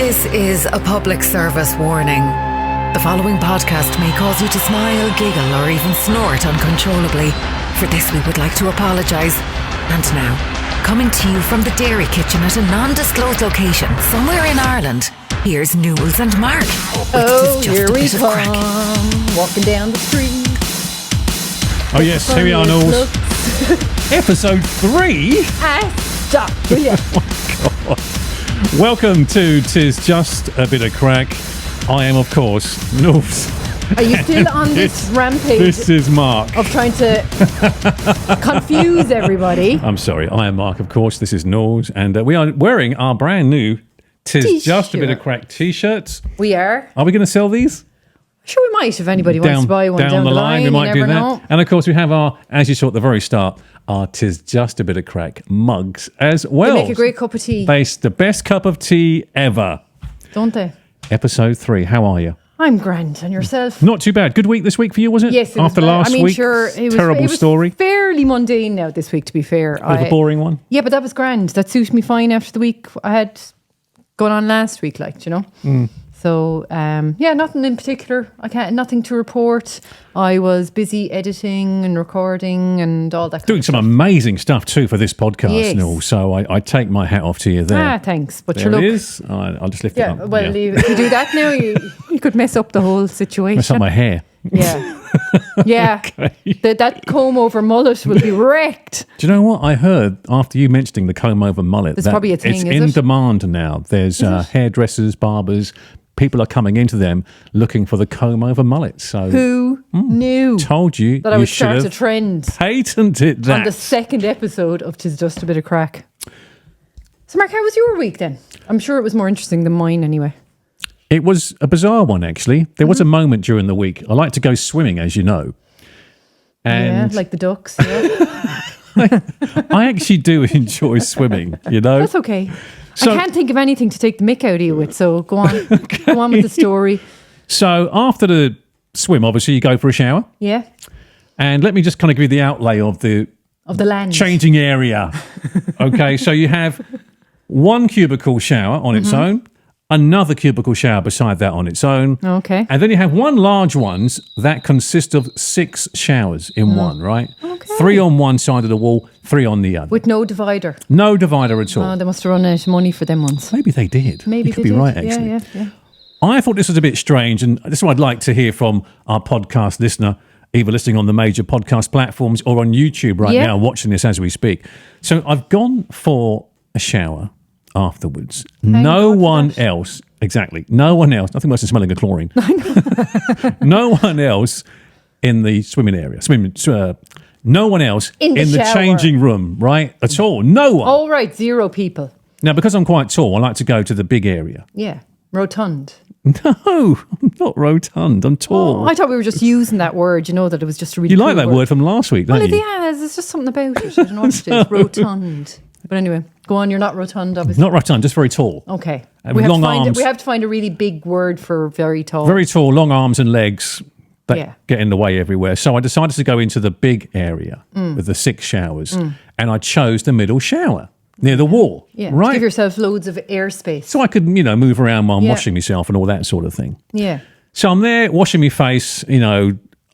This is a public service warning. The following podcast may cause you to smile, giggle, or even snort uncontrollably. For this, we would like to apologise. And now, coming to you from the dairy kitchen at a non-disclosed location somewhere in Ireland, here's Nules and Mark. Oh, here we come, walking down the street. Oh yes, here we are, Nules. Episode 3? Stop, will you? Oh my God. Welcome to 'Tis Just a Bit of Craic. I am, of course, Nules. Are you still on this rampage? This is Mark. Of trying to confuse everybody. I'm sorry, I am Mark, of course. This is Nules, and we are wearing our brand new 'Tis T-shirt. Just a Bit of Craic t-shirts. We are. Are we going to sell these? Sure, we might if anybody wants to buy one down the line. We might you do never that. know. And of course, we have our, as you saw at the very start, our 'Tis Just a Bit of Craic mugs as well. They make a great cup of tea. The best cup of tea ever. Don't they? Episode 3. How are you? I'm grand. And yourself? Not too bad. Good week this week for you, was it? Yes. After last week, sure. It terrible was story. Fairly mundane now this week, to be fair. Bit of a boring one. Yeah, but that was grand. That suited me fine after the week I had going on last week, you know. So, nothing in particular. Nothing to report. I was busy editing and recording and all that. Doing some amazing stuff too for this podcast, Yes. Neil. So I take my hat off to you there. Thanks. But There it is. I'll just lift it Yeah, up. well, if you do that now, you could mess up the whole situation. Mess up my hair. Yeah. Yeah. Okay. That comb over mullet will be wrecked. Do you know what I heard after you mentioning the comb over mullet? There's probably a thing, it's is in it? demand now. There's hairdressers, barbers. People are coming into them looking for the comb over mullet. So Who knew told you that I you would should start a have trend patented that. on the second episode of 'Tis Just a Bit of Craic. So, Mark, how was your week then? I'm sure it was more interesting than mine anyway. It was a bizarre one, actually. There was a moment during the week. I like to go swimming, as you know. And Yeah, like the ducks. Yeah. I actually do enjoy swimming, you know. That's okay. So- I can't think of anything to take the mick out of you with, so go on. Go on with the story. So after the swim, obviously, you go for a shower. Yeah. And let me just kind of give you the outlay of the Of the land. changing area. Okay, so you have one cubicle shower on its own, another cubicle shower beside that on its own. Okay. And then you have one large ones that consist of 6 showers in one, right? Okay. 3 on one side of the wall, 3 on the other. With no divider. No divider at all. Oh, they must have run out of money for them ones. Maybe they did. Maybe you could they be did. right, actually. Yeah. I thought this was a bit strange, and this is what I'd like to hear from our podcast listener, either listening on the major podcast platforms or on YouTube right now, watching this as we speak. So I've gone for a shower afterwards. No one else, no one else, nothing worse than smelling of chlorine. No one else in the swimming area, no one else In the shower. changing room, right? At all. No one. All right, 0 people. Now, because I'm quite tall, I like to go to the big area. Yeah. Rotund. No, I'm not rotund. I'm tall. Oh, I thought we were just using that word, that it was just a really You cool like that word from last week, don't Well, you? yeah, there's just something about it. I don't know what it is. Rotund. But anyway, go on. You're not rotund, obviously. Not rotund, just very tall. Okay. And We with have, long to arms. we have to find a really big word for very tall. Very tall, long arms and legs that Yeah. get in the way everywhere. So I decided to go into the big area with the 6 showers, and I chose the middle shower near the wall. Yeah. To Right. give yourself loads of airspace. So I could, move around while I'm Yeah. washing myself and all that sort of thing. Yeah. So I'm there washing my face,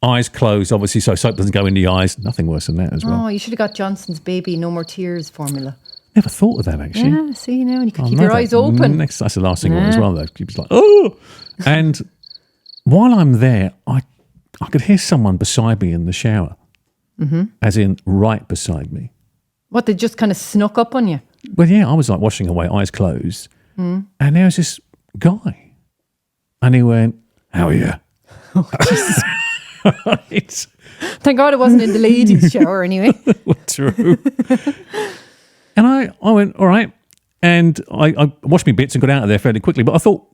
eyes closed, obviously, so soap doesn't go in the eyes. Nothing worse than that as well. Oh, you should have got Johnson's Baby No More Tears formula. Never thought of that, actually. Yeah, see now, and you can I'll keep your never- eyes open. That's the last thing I want as well, though. Keeps like, oh! And while I'm there, I could hear someone beside me in the shower, as in right beside me. What, they just kind of snuck up on you? Well, yeah, I was like washing away, eyes closed, and there was this guy, and he went, "How are you?" Right. Thank God it wasn't in the ladies' shower anyway. True. And I went, all right. And I washed my bits and got out of there fairly quickly. But I thought,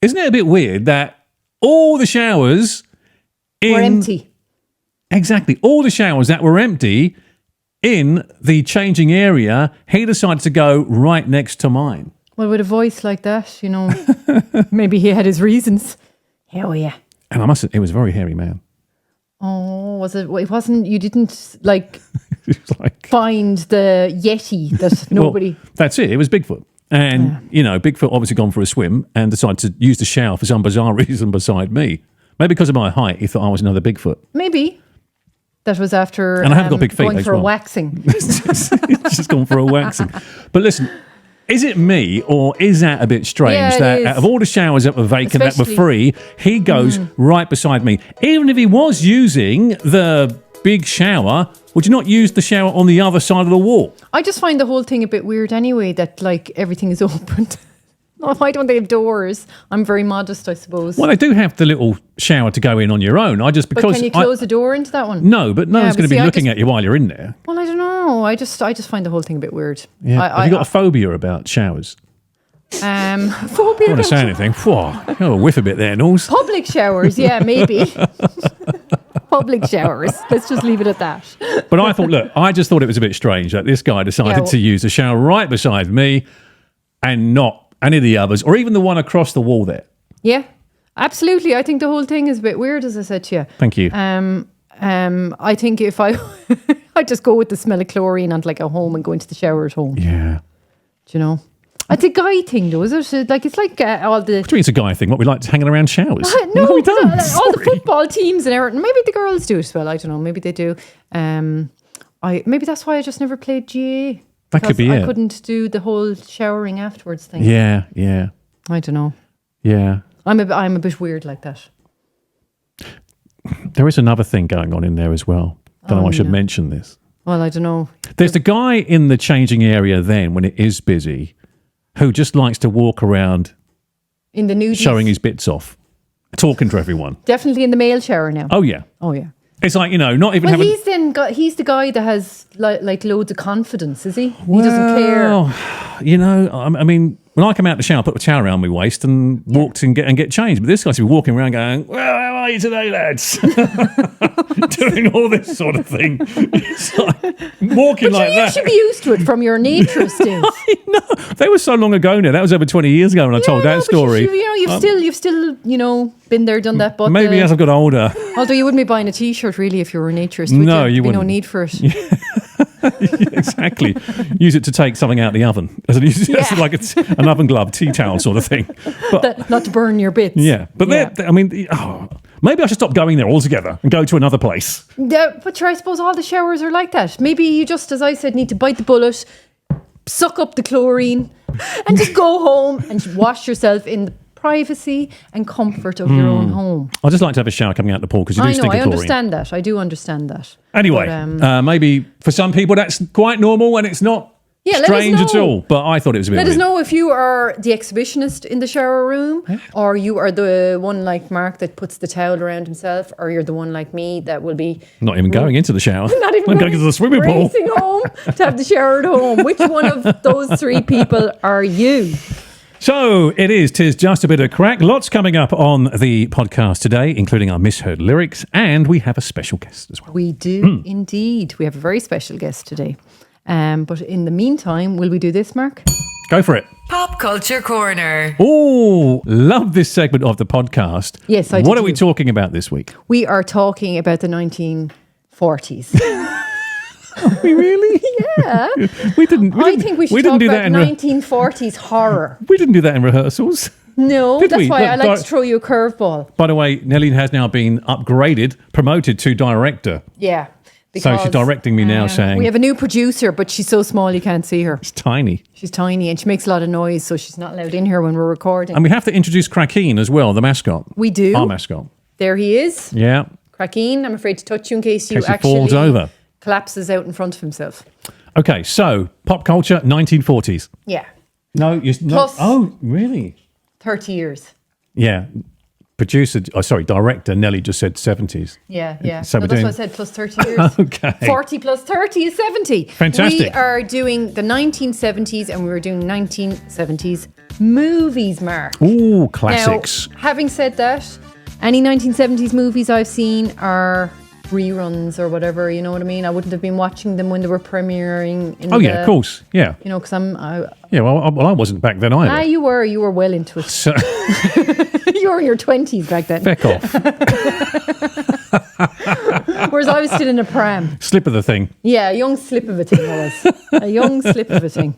isn't it a bit weird that all the showers We're empty. Exactly. All the showers that were empty in the changing area, he decided to go right next to mine. Well, with a voice like that, maybe he had his reasons. Hell yeah. And I must have, it was a very hairy man. Oh, was it? It wasn't. You didn't It was like, find the Yeti that nobody. well, that's it. It was Bigfoot. And, Bigfoot obviously gone for a swim and decided to use the shower for some bizarre reason beside me. Maybe because of my height, he thought I was another Bigfoot. Maybe. That was after and I haven't got big feet going as for well. a waxing. Just gone for a waxing. But listen, is it me or is that a bit strange that out of all the showers that were vacant, that were free, he goes right beside me? Even if he was using the big shower, would you not use the shower on the other side of the wall? I just find the whole thing a bit weird anyway, that like everything is open. Why don't they have doors? I'm very modest, I suppose. Well, they do have the little shower to go in on your own. But can you close the door into that one? No, but no one's going to be looking at you while you're in there. Well, I don't know. I just find the whole thing a bit weird. Yeah. Have you got a phobia about showers? Phobia. I don't want to say anything. Oh, whiff a bit there, Nules. Public showers, yeah, maybe. Public showers. Let's just leave it at that. But I just thought it was a bit strange that this guy decided to use the shower right beside me and not any of the others, or even the one across the wall there. Yeah, absolutely. I think the whole thing is a bit weird, as I said to you. Thank you. I think if I just go with the smell of chlorine and like go home and go into the shower at home. Yeah. Do you know? It's a guy thing, though, is it? Like, it's like all the... What do you mean it's a guy thing? What, we like hanging around showers? No, we don't. All the football teams and everything. Maybe the girls do as well. I don't know. Maybe they do. Maybe that's why I just never played GA. That could be it. I couldn't do the whole showering afterwards thing. Yeah. I don't know. Yeah. I'm a bit weird like that. There is another thing going on in there as well. Don't know I should mention this. Well, I don't know. There's the guy in the changing area then when it is busy who just likes to walk around in the nudies, showing his bits off, talking to everyone. Definitely in the male shower now. Oh, yeah. It's like, not even having... He's the guy that has like loads of confidence, is he? He doesn't care. I mean, when I come out the shower, I put the towel around my waist and walked and get changed. But this guy's be walking around going, well, how are you today, lads? Doing all this sort of thing. It's like, walking like that. You should be used to it from your nature, Steve. I know. That was so long ago now. That was over 20 years ago when I told that story. You've still been there, done that. But maybe as I've got older. Although you wouldn't be buying a T-shirt really if you were a naturist. No, you wouldn't. No need for it. Exactly. Use it to take something out of the oven. It's like an oven glove, tea towel sort of thing. But not to burn your bits. Yeah. But maybe I should stop going there altogether and go to another place. But I suppose all the showers are like that. Maybe you just, as I said, need to bite the bullet, suck up the chlorine, and just go home and wash yourself in the privacy and comfort of your own home. I just like to have a shower coming out the pool because you do stink of chlorine. I understand that. I do understand that. Anyway, maybe for some people that's quite normal and it's not strange at all. But I thought it was a bit Let weird. us know if you are the exhibitionist in the shower room, or you are the one like Mark that puts the towel around himself, or you're the one like me that will be not even going into the shower. Not even going into the swimming pool. Racing home to have the shower at home. Which one of those three people are you? So tis just a bit of crack. Lots coming up on the podcast today, including our Misheard lyrics, and we have a special guest as well. We do indeed. We have a very special guest today. But in the meantime, will we do this, Mark? Go for it. Pop Culture Corner. Oh, love this segment of the podcast. Yes, I do. What are we talking about this week? We are talking about the 1940s. Are we really? Yeah. I think we should talk about 1940s horror. We didn't do that in rehearsals. No, that's why I like to throw you a curveball. By the way, Nellie has now been promoted to director. Yeah. So she's directing me now saying... We have a new producer, but she's so small you can't see her. She's tiny. She's tiny and she makes a lot of noise, so she's not allowed in here when we're recording. And we have to introduce Craic as well, the mascot. We do. Our mascot. There he is. Yeah. Craic, I'm afraid to touch you in case you he falls over. Collapses out in front of himself. Okay, so pop culture, 1940s. Yeah. No, Plus, oh, really? 30 years. Yeah. Director Nelly just said 70s. Yeah. So that's what I said, plus 30 years. Okay. 40 plus 30 is 70. Fantastic. We are doing the 1970s and we were doing 1970s movies, Mark. Ooh, classics. Now, having said that, any 1970s movies I've seen are reruns or whatever, you know what I mean? I wouldn't have been watching them when they were premiering. Of course, yeah. You know, because I wasn't back then either. You were well into it. So, you were in your 20s back then. Feck off. Whereas I was still in a pram. Slip of the thing. Yeah, a young slip of a thing I was. A young slip of a thing.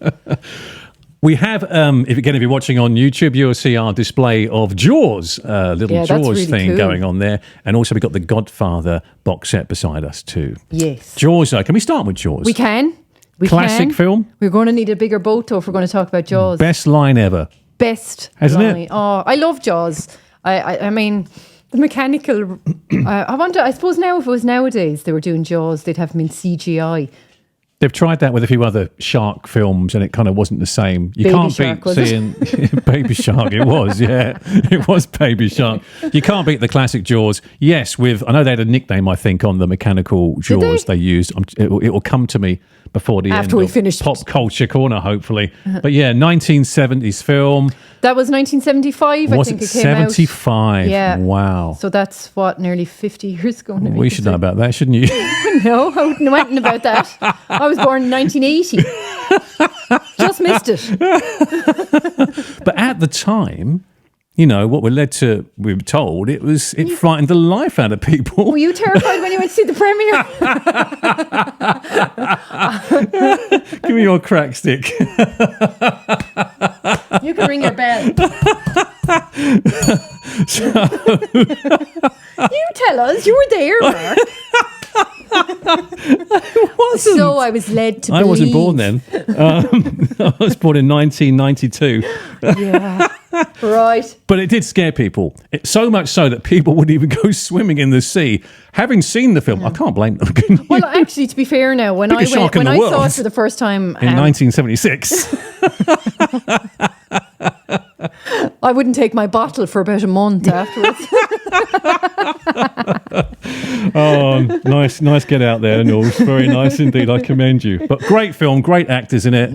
We have, if you're watching on YouTube, you'll see our display of Jaws, little Jaws really thing cool. going on there. And also we've got the Godfather box set beside us too. Yes. Jaws, can we start with Jaws? We can. Classic film. We're going to need a bigger boat though if we're going to talk about Jaws. Best line ever. Best Hasn't line. it? Oh, I love Jaws. I mean, the mechanical... I suppose now if it was nowadays they were doing Jaws, they'd have them in CGI. They've tried that with a few other shark films and it kind of wasn't the same. You Baby can't Shark, beat was seeing Baby Shark. It was, yeah. It was Baby Shark. You can't beat the classic Jaws. Yes, I know they had a nickname, I think, on the mechanical Jaws they used. It will come to me before the After end we of finish. Pop Culture Corner, hopefully. But yeah, 1970s film. That was 1975, I think it came 75? out. Yeah. Wow. So that's nearly 50 years ago now. We should know about that, shouldn't you? No, I wouldn't know anything about that. I was born in 1980. Just missed it. But at the time, what we were told, it frightened the life out of people. Were you terrified when you went to see the premiere? Give me your crack stick. You can ring your bell. You tell us. You were there, Mark. So I was led to believe. I wasn't born then. I was born in 1992. Yeah. Right. But it did scare people. So much so that people wouldn't even go swimming in the sea. Having seen the film, I can't blame them. Well, actually, to be fair now, when I saw it for the first time... in 1976. I wouldn't take my bottle for about a month afterwards. Oh, nice get out there, Nules. Very nice indeed. I commend you. But great film, great actors in it.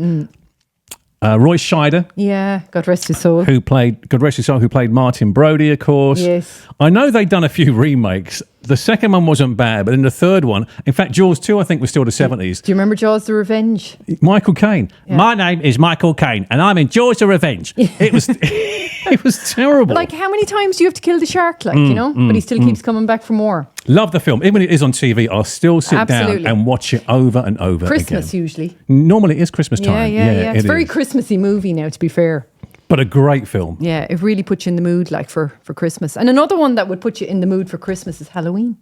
Roy Scheider. Yeah, God rest his soul. Who played Martin Brody, of course. Yes. I know they'd done a few remakes. The second one wasn't bad, but in the third one, in fact, Jaws 2, I think, was still the 70s. Do you remember Jaws the Revenge? Michael Caine. Yeah. My name is Michael Caine, and I'm in Jaws the Revenge. It was it was terrible. Like, how many times do you have to kill the shark, but he still keeps coming back for more. Love the film. Even when it is on TV, I'll still sit down and watch it over and over Christmas, again. usually. Normally, it is Christmas time. Yeah. It's a very is. Christmassy movie now, to be fair. But a great film. Yeah, it really puts you in the mood, for Christmas. And another one that would put you in the mood for Christmas is Halloween.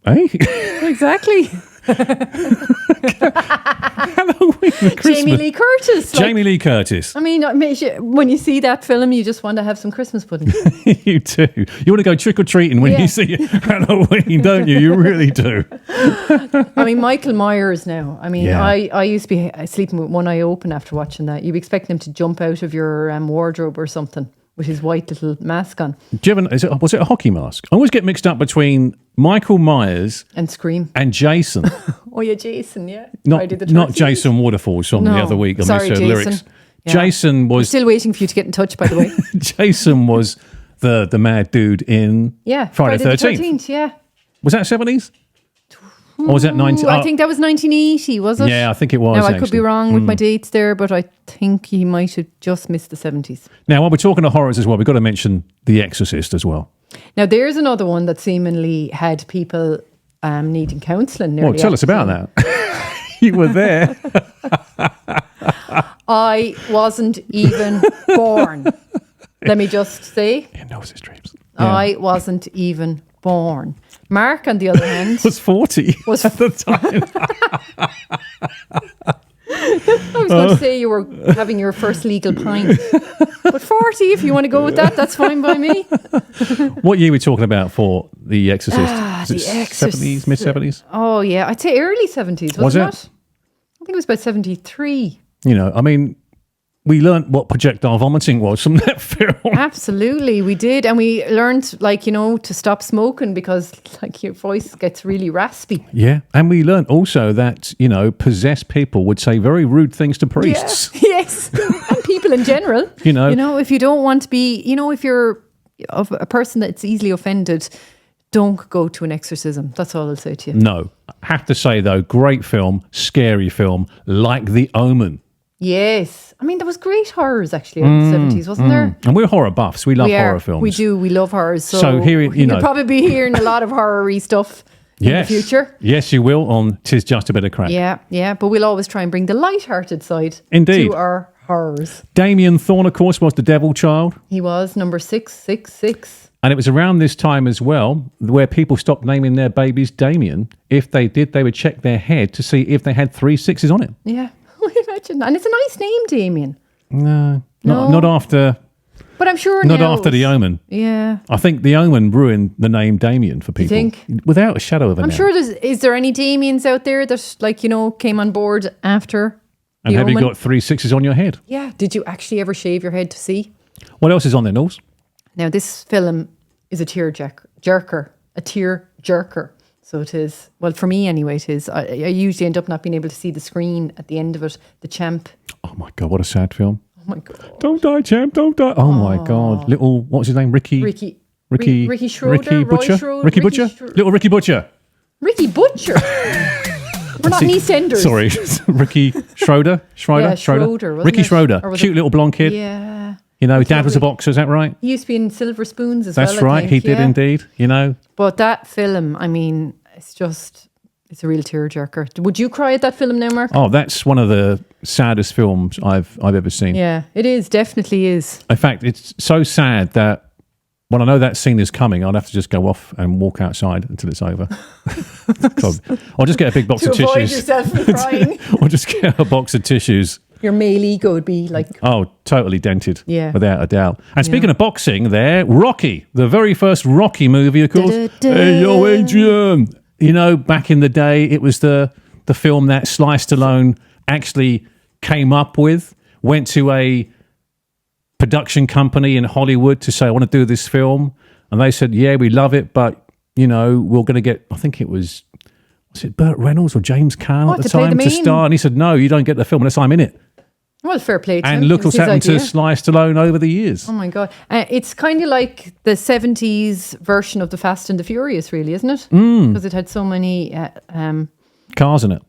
Eh? Exactly. Halloween, Christmas. Jamie Lee Curtis. Jamie Lee Curtis. I mean, when you see that film, you just want to have some Christmas pudding. You do. You want to go trick-or-treating when you see Halloween, don't you? You really do. I mean, Michael Myers now. I mean, Yeah. I used to be sleeping with one eye open after watching that. You'd be expecting him to jump out of your wardrobe or something with his white little mask on. Was it a hockey mask? I always get mixed up between Michael Myers and Scream and Jason. Oh yeah, Jason. Yeah, not Jason Waterfalls from the other week on Misheard Lyrics. Yeah. Jason was still waiting for you to get in touch. By the way, Jason was the mad dude in Friday the 13th. Yeah, was that 70s? Or was that 90? I think that was 1980, was it? Yeah, I think it was. Now, I could be wrong with my dates there, but I think he might have just missed the 70s. Now, while we're talking to horrors as well, we've got to mention The Exorcist as well. Now, there's another one that seemingly had people needing counselling. Well, tell us about that. You were there. I wasn't even born. Let me just say. He knows his dreams. Yeah. I wasn't even born. Mark, on the other hand, was 40 at the time. I was going to say you were having your first legal pint. But 40, if you want to go with that, that's fine by me. What year are we talking about for The Exorcist? The Exorcist. 70s, mid-70s? Oh, yeah. I'd say early 70s, was it? Not? I think it was about 73. I mean, we learnt what projectile vomiting was from that film. Absolutely, we did. And we learned, to stop smoking because, your voice gets really raspy. Yeah. And we learnt also that, possessed people would say very rude things to priests. Yeah. Yes. And people in general. If you don't want to be, if you're of a person that's easily offended, don't go to an exorcism. That's all I'll say to you. No. I have to say, though, great film, scary film, like The Omen. Yes. I mean, there was great horrors, actually, in the 70s, wasn't there? And we're horror buffs. We love horror films. We do. We love horrors. So here, you'll probably be hearing a lot of horror-y stuff in the future. Yes, you will on 'Tis Just a Bit of Craic. Yeah. But we'll always try and bring the light-hearted side Indeed. to our Horrors. Damien Thorne, of course, was the devil child. He was number 666. And it was around this time as well where people stopped naming their babies Damien. If they did, they would check their head to see if they had 3 6s on it. Yeah, imagine that. And it's a nice name, Damien. No. Not after... But I'm sure Not now after The Omen. Yeah. I think The Omen ruined the name Damien for people. You think? Without a shadow of a doubt. I'm sure is there any Damiens out there that, came on board after And The have Omen? you got 3 6s on your head? Yeah. Did you actually ever shave your head to see? What else is on there, Nules? Now, this film is a tear-jerker. So it is, well, for me anyway, it is. I usually end up not being able to see the screen at the end of it, the champ. Oh, my God, what a sad film. Oh, my God. Don't die, champ, don't die. Oh, my God. Little, what's his name? Ricky Schroeder? Ricky Butcher? Roy Schroeder? Ricky Butcher? Little Ricky Butcher. Ricky Butcher? We're not EastEnders. Sorry. Ricky Schroeder? Yeah, Schroeder, wasn't Ricky it? Schroeder. Or was Cute little blonde kid. Yeah. You know, dad was a boxer, is that right? He used to be in Silver Spoons as well. That's right. He did indeed, you know. But that film, I mean, it's a real tearjerker. Would you cry at that film now, Mark? Oh, that's one of the saddest films I've ever seen. Yeah, it is. Definitely is. In fact, it's so sad that when I know that scene is coming, I'll have to just go off and walk outside until it's over. I'll just get a big box of to avoid tissues. yourself from crying. Or just get a box of tissues. Your male ego would be like... Oh, totally dented. Yeah. Without a doubt. And speaking of boxing there, Rocky, the very first Rocky movie, of course. Hey, yo, Adrian. You know, back in the day, it was the film that Sly Stallone actually came up with, went to a production company in Hollywood to say, I want to do this film. And they said, yeah, we love it, but, you know, we're going to get, I think it was it Burt Reynolds or James Caan at the time to star? And he said, no, you don't get the film unless I'm in it. Well, fair play to him. And look what's happened to Sly Stallone over the years. Oh, my God. It's kind of like the 70s version of The Fast and the Furious, really, isn't it? Because it had so many... cars in it.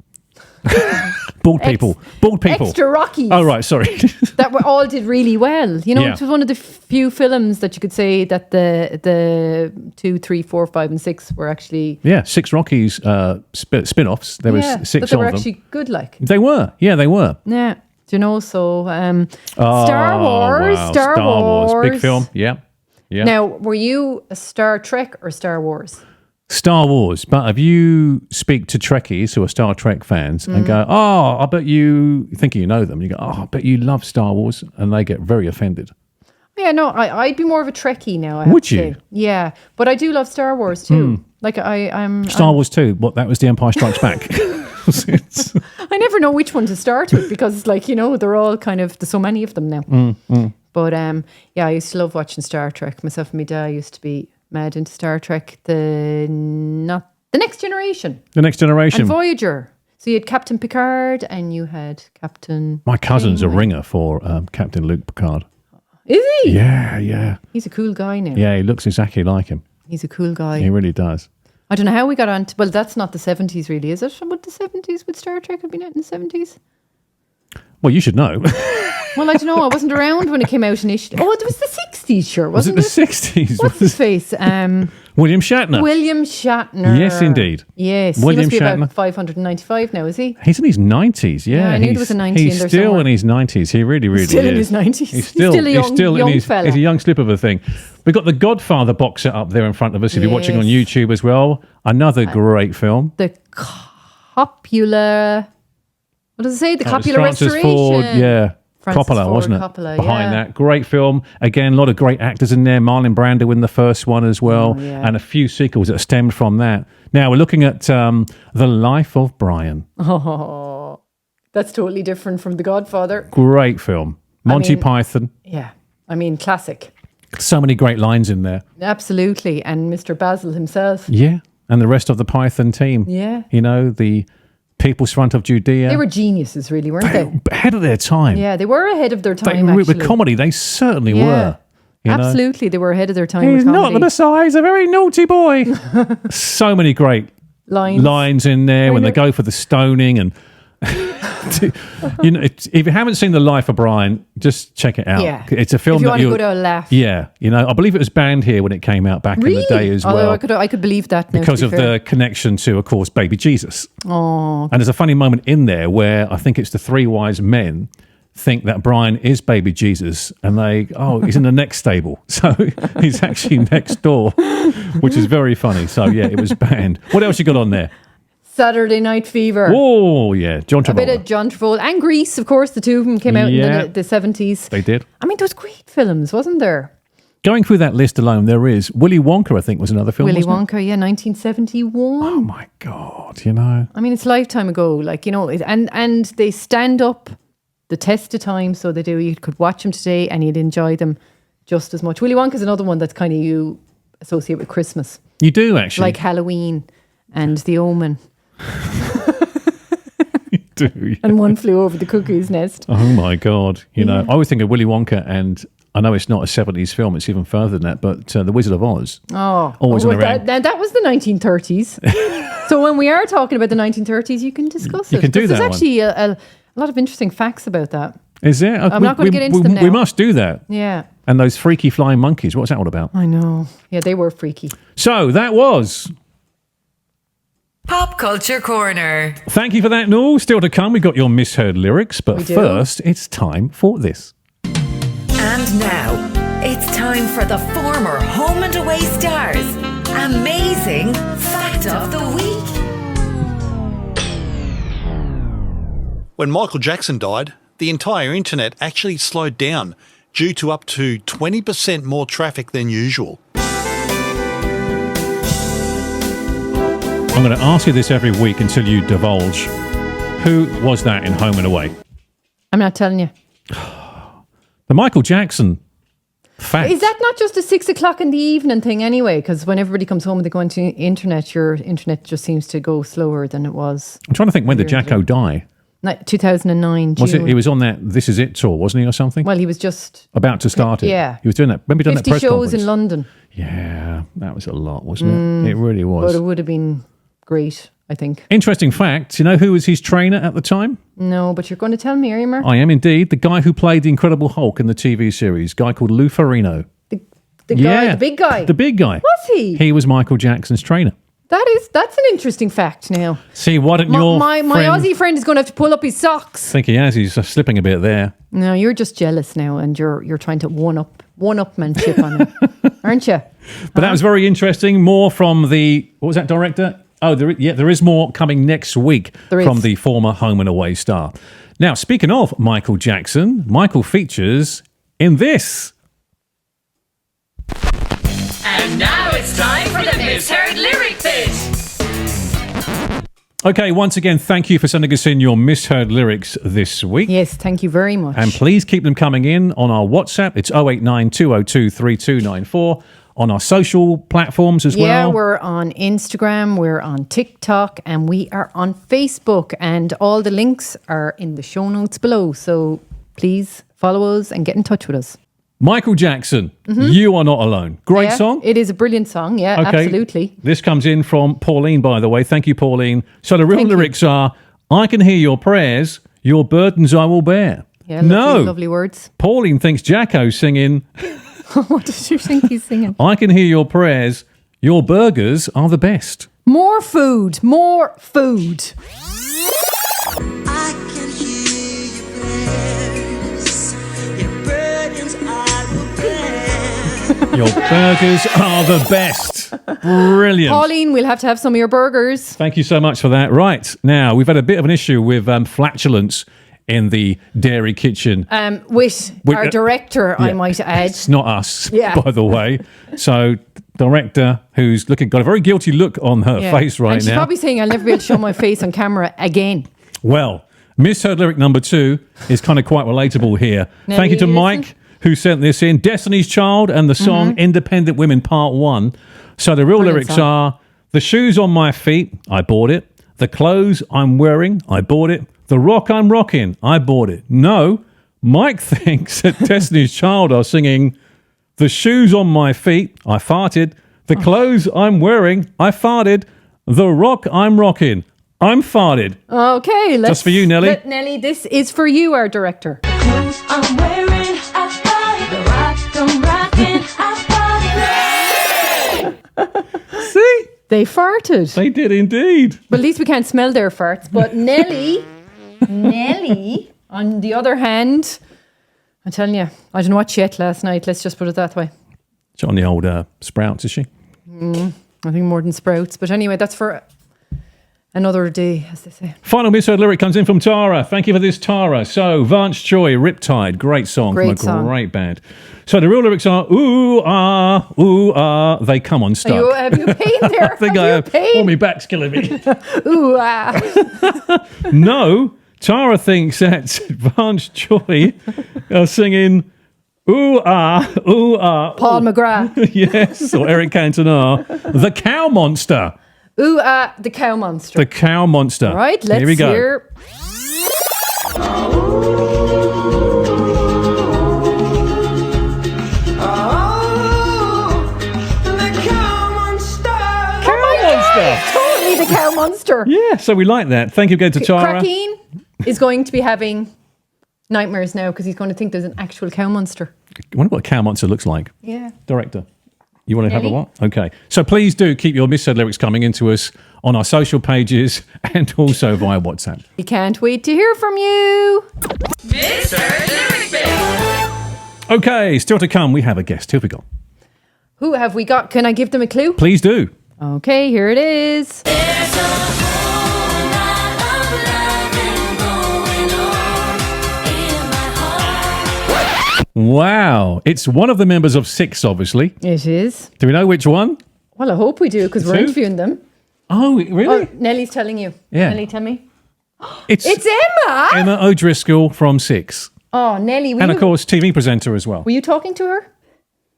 Bald people. Extra Rockies. Oh, right, sorry. that all did really well. You know, Yeah. it was one of the few films that you could say that the 2, 3, 4, 5 and 6 were actually... Yeah, 6 Rockies spin-offs. There was 6 but they of were them. actually good, like. They were. Yeah, they were. Yeah. Do you know, so... Star Wars. Wow. Star Wars. Big film. Yeah. Yeah. Now, were you a Star Trek or Star Wars? Star Wars. But if you speak to Trekkies who are Star Trek fans and go, oh, I bet you, thinking you know them, you go, oh, I bet you love Star Wars. And they get very offended. Yeah, no, I'd be more of a Trekkie now. I have Would to you? say. Yeah, but I do love Star Wars too. Like I'm Star Wars 2. What, that was The Empire Strikes Back. I never know which one to start with because, like, you know, they're all kind of, there's so many of them now. But yeah, I used to love watching Star Trek. Myself and my dad used to be mad into Star Trek. The Next Generation. The Next Generation. And Voyager. So you had Captain Picard and you had Captain... My cousin's a ringer for Captain Luke Picard. Is he? Yeah, yeah. He's a cool guy now. Yeah, he looks exactly like him. He's a cool guy. He really does. I don't know how we got on to... Well, that's not the 70s really, is it? Would the 70s, would Star Trek have been out in the 70s? Well, you should know. Well, I don't know. I wasn't around when it came out initially. Oh, it was the 60s, sure, Was it wasn't the 60s? What's his face? William Shatner. William Shatner. Yes, indeed. Yes. William he must be Shatner. about 595 now, is he? He's in his 90s, yeah. I knew there was a 90 He's in there still somewhere. in his 90s. He really, really Still is. in his 90s. He's still a young fella. He's a young slip of a thing. We've got the Godfather box set up there in front of us if you're watching on Yes. YouTube as well. Another great film. The Coppola... What does it say? The That was Coppola Francis Restoration. Ford, yeah. Francis Coppola, Ford wasn't it? Coppola, Behind yeah. that. Great film. Again, a lot of great actors in there. Marlon Brando in the first one as well. Oh, yeah. And a few sequels that stemmed from that. Now, we're looking at The Life of Brian. Oh, that's totally different from The Godfather. Great film. Monty Python. Yeah. I mean, classic. So many great lines in there. Absolutely. And Mr. Basil himself. Yeah. And the rest of the Python team. Yeah. You know, the People's Front of Judea. They were geniuses, really, weren't they? Ahead of their time. Yeah, they were ahead of their They, time, actually. with comedy, they certainly Yeah. were. You know? Absolutely, they were ahead of their time He's with not comedy. the Messiah, he's a very naughty boy. So many great lines in there when they go for the stoning and you know, if you haven't seen The Life of Brian, just check it out. Yeah. It's a film if you that want to go to a laugh. Yeah, you know, I believe it was banned here when it came out back in the day as well. Although I could believe that now, because to of be fair. the connection to, of course, baby Jesus. Oh. And there's a funny moment in there where I think it's the three wise men think that Brian is baby Jesus, and he's in the next stable. So he's actually next door, which is very funny. So, yeah, it was banned. What else you got on there? Saturday Night Fever. Oh, yeah. John Travolta. A bit of John Travolta. And Grease, of course. The two of them came out in the 70s. They did. I mean, there was great films, wasn't there? Going through that list alone, there is Willy Wonka, I think, was another film. Willy Wonka, 1971. Oh, my God, you know. I mean, it's a lifetime ago. Like, you know, and they stand up the test of time, so they do. You could watch them today and you'd enjoy them just as much. Willy Wonka is another one that's kind of you associate with Christmas. You do, actually. Like Halloween and The Omen. You do, yeah. And One Flew Over the Cuckoo's Nest. Oh, my God. You know, I always think of Willy Wonka, and I know it's not a 70s film, it's even further than that, but The Wizard of Oz. Always around. That was the 1930s. So when we are talking about the 1930s, you can discuss it. You can do that. There's actually a lot of interesting facts about that. Is there? I'm not going to get into them now. We must do that. Yeah. And those freaky flying monkeys, what's that all about? I know. Yeah, they were freaky. So that was Pop Culture Corner. Thank you for that, Nules. Still to come, we got your misheard lyrics, but first, it's time for this. And now, it's time for the former home and away stars. Amazing Fact of the Week. When Michael Jackson died, the entire internet actually slowed down due to up to 20% more traffic than usual. I'm going to ask you this every week until you divulge. Who was that in Home and Away? I'm not telling you. The Michael Jackson fact. Is that not just a 6 o'clock in the evening thing anyway? Because when everybody comes home and they go into internet, your internet just seems to go slower than it was. I'm trying to think, when did Jacko die? 2009, June. Was it? He was on that This Is It tour, wasn't he, or something? Well, he was just about to start it. Yeah. He was doing that. Remember doing that 50 press shows conference? in London. Yeah, that was a lot, wasn't it? It really was. But it would have been great, I think. Interesting fact, you know who was his trainer at the time? No, but you're going to tell me, are you, Mark? I am indeed. The guy who played the Incredible Hulk in the TV series, a guy called Lou Ferrigno. The guy, the big guy. The big guy. Was he? He was Michael Jackson's trainer. That's an interesting fact now. See, why don't your my Aussie friend is going to have to pull up his socks. I think he has. He's slipping a bit there. No, you're just jealous now, and you're trying to one-upmanship on him, aren't you? But that was very interesting. More from the, what was that director? Oh, there is more coming next week from the former Home and Away star. Now, speaking of Michael Jackson, Michael features in this. And now it's time for the Misheard Lyric Bit. Okay, once again, thank you for sending us in your misheard lyrics this week. Yes, thank you very much. And please keep them coming in on our WhatsApp. It's 0892023294. On our social platforms as well. Yeah, we're on Instagram, we're on TikTok, and we are on Facebook. And all the links are in the show notes below. So please follow us and get in touch with us. Michael Jackson, You Are Not Alone. Great song. It is a brilliant song. Yeah, okay. Absolutely. This comes in from Pauline, by the way. Thank you, Pauline. So the real lyrics are, I can hear your prayers, your burdens I will bear. Yeah, lovely words. Pauline thinks Jacko's singing... What does you think he's singing? I can hear your prayers, your burgers are the best. More food. I can hear your prayers, your burdens I will bear. Your burgers are the best. Brilliant. Pauline, we'll have to have some of your burgers. Thank you so much for that. Right, now, we've had a bit of an issue with flatulence in the dairy kitchen. With our director, I might add. It's not us, by the way. So, director who's got a very guilty look on her face right and she's now. Probably saying, I'll never be able to show my face on camera again. Well, misheard lyric number 2 is kind of quite relatable here. Now, thank you to Mike, who sent this in. Destiny's Child and the song Independent Women Part 1. So the real lyrics are, the shoes on my feet, I bought it. The clothes I'm wearing, I bought it. The rock I'm rocking, I bought it. No, Mike thinks that Destiny's Child are singing, the shoes on my feet, I farted. The clothes I'm wearing, I farted. The rock I'm rocking, I'm farted. Okay, let's... Just for you, Nelly. Nelly, this is for you, our director. The clothes I'm wearing, I farted. The rock I'm rocking, I farted. See? They farted. They did indeed. But at least we can't smell their farts. But Nelly, On the other hand, I'm telling you, I didn't watch yet last night. Let's just put it that way. She's on the old Sprouts, is she? I think more than Sprouts. But anyway, that's for another day, as they say. Final misheard lyric comes in from Tara. Thank you for this, Tara. So, Vance Joy, Riptide. Great song Great from a song. great band. So, the real lyrics are, ooh, ah, they come unstuck. Have you pain there? I think I have. Oh, my back's killing me. Ooh, ah. No, Tara thinks that Vance Joy are singing, ooh, ah, Paul McGrath. yes, or Eric Cantona, the cow monster. Ooh, the cow monster. The cow monster. All right, let's Here we go. hear. Totally the cow monster. Yeah, so we like that. Thank you again to Tara. Craic is going to be having nightmares now because he's going to think there's an actual cow monster. I wonder what a cow monster looks like. Yeah. Director, you want to have a Nelly? what? Okay. So please do keep your misheard lyrics coming into us on our social pages and also via WhatsApp. We can't wait to hear from you. Misheard Lyric Bit. Okay, still to come, we have a guest. Who have we got? Who have we got? Can I give them a clue? Please do. Okay, here it is. There's a whole lot of loving going on in my heart. Wow. It's one of the members of Six, obviously. It is. Do we know which one? Well, I hope we do because we're Who? interviewing them. Oh, really? Oh, Nelly's telling you. Yeah. Nelly, tell me. It's It's Emma. Emma O'Driscoll from Six. Oh, Nelly, And of course, TV presenter as well. were you talking to her?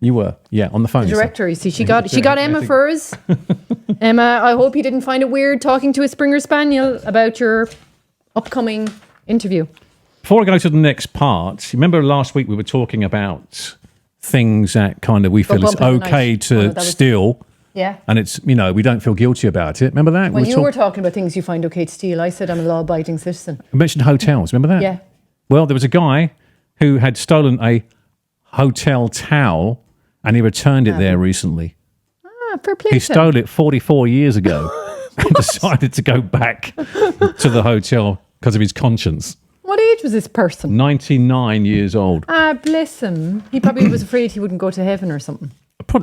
You were, yeah, on the phone. The you said. director, you see, she got Emma think- for us. Emma, I hope you didn't find it weird talking to a Springer Spaniel about your upcoming interview. Before I go to the next part, remember last week we were talking about things that kind of we feel it's bump in the okay night. to Oh, no, that was- steal, Yeah. and it's, we don't feel guilty about it. Remember that? When we you were talking about things you find okay to steal, I said I'm a law-abiding citizen. we mentioned hotels. Remember that? Yeah. Well, there was a guy who had stolen a hotel towel, and he returned it there recently. Ah, fair play. He to him. stole it 44 years ago and decided to go back to the hotel because of his conscience. What age was this person? 99 years old. Ah, bless him. He probably was afraid he wouldn't go to heaven or something.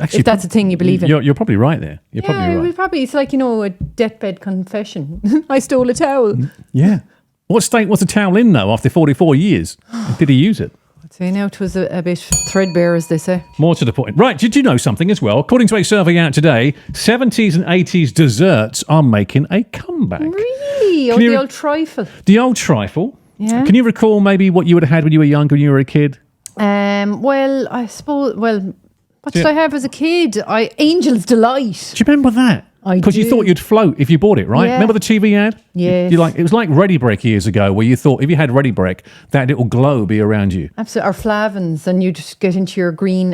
Actually, If that's a thing you believe in. You're probably right there. You're Yeah, probably right. it's like, a deathbed confession. I stole a towel. Yeah. What state was the towel in, though, after 44 years? Did he use it? I'd say now it was a bit threadbare, as they say. More to the point. Right, did you know something as well? According to a survey out today, 70s and 80s desserts are making a comeback. Really? Can Oh, you the re- old trifle. The old trifle. Yeah. Can you recall maybe what you would have had when you were younger, when you were a kid? Well, I suppose, what did Yeah. I have as a kid? Angel's Delight. Do you remember that? I Because you do. thought you'd float if you bought it, right? Yeah. Remember the TV ad? Yes. It was like Ready Brick years ago, where you thought if you had Ready Brick, that little glow would be around you. Absolutely. Or Flavins, and you'd just get into your green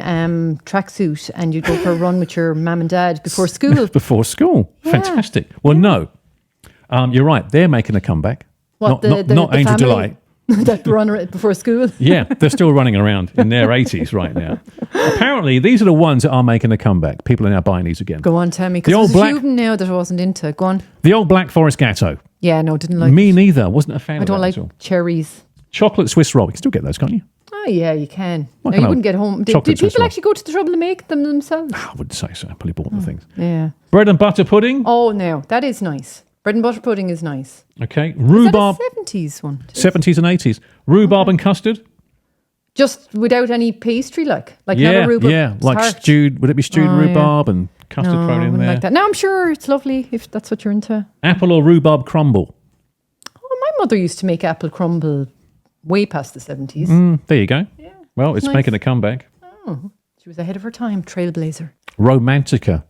tracksuit and you'd go for a run with your mum and dad before school. Before school. Fantastic. Well, no. You're right. They're making a comeback. What, not the Angel family? Delight. That run before school. Yeah, they're still running around in their 80s right now. Apparently, these are the ones that are making a comeback. People are now buying these again. Go on, tell me. The Because old there's a black- few of them now that I wasn't into. Go on. The old Black Forest Gatto. Yeah, no, didn't like Me it. neither. Wasn't a fan I of don't that like at all. cherries. Chocolate Swiss roll. You can still get those, can't you? Oh, yeah, you can. What No, kind you of wouldn't get home. Did chocolate Swiss people roll? actually go to the trouble to make them themselves? I wouldn't say so. I probably bought the things. Yeah. Bread and butter pudding. Oh, no, that is nice. Bread and butter pudding is nice. Okay. Is that Rhubarb. a 70s one? 70s and 80s. Rhubarb and custard. Just without any pastry, like not Yeah, a rhubarb. yeah. Like tart. stewed. Would it be stewed Oh, yeah. rhubarb and custard No, thrown I in wouldn't there? like that. No, I'm sure it's lovely if that's what you're into. Apple or rhubarb crumble. Oh, my mother used to make apple crumble way past the 70s. There you go. Yeah, Well, it's nice. making a comeback. She was ahead of her time. Trailblazer. Romantica.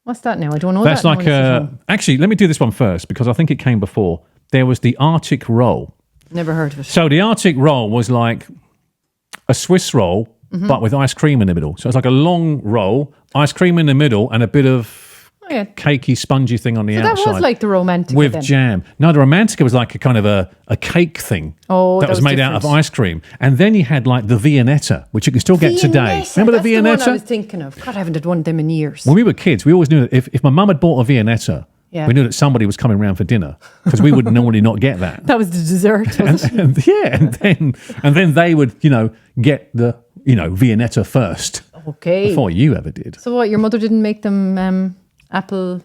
What's that now? I don't know. That's that. like No one says no. actually, let me do this one first because I think it came before. There was the Arctic roll. Never heard of it. So the Arctic roll was like a Swiss roll, Mm-hmm. but with ice cream in the middle. So it's like a long roll, ice cream in the middle, and a bit of Oh, yeah. cakey, spongy thing on the So that outside. was like the romantic with then. jam. No, the Romantica was like a kind of a cake thing. Oh, that that was was made out of different. ice cream. And then you had like the Viennetta, which you can still get today. Viennetta, Remember that's the the one I Viennetta? was thinking of. God, I haven't had one of them in years. When we were kids, we always knew that if my mum had bought a Viennetta, Yeah. We knew that somebody was coming round for dinner because we would normally not get that. That was the dessert. And then they would, get the, Viennetta first Okay. before you ever did. So what? Your mother didn't make them apple?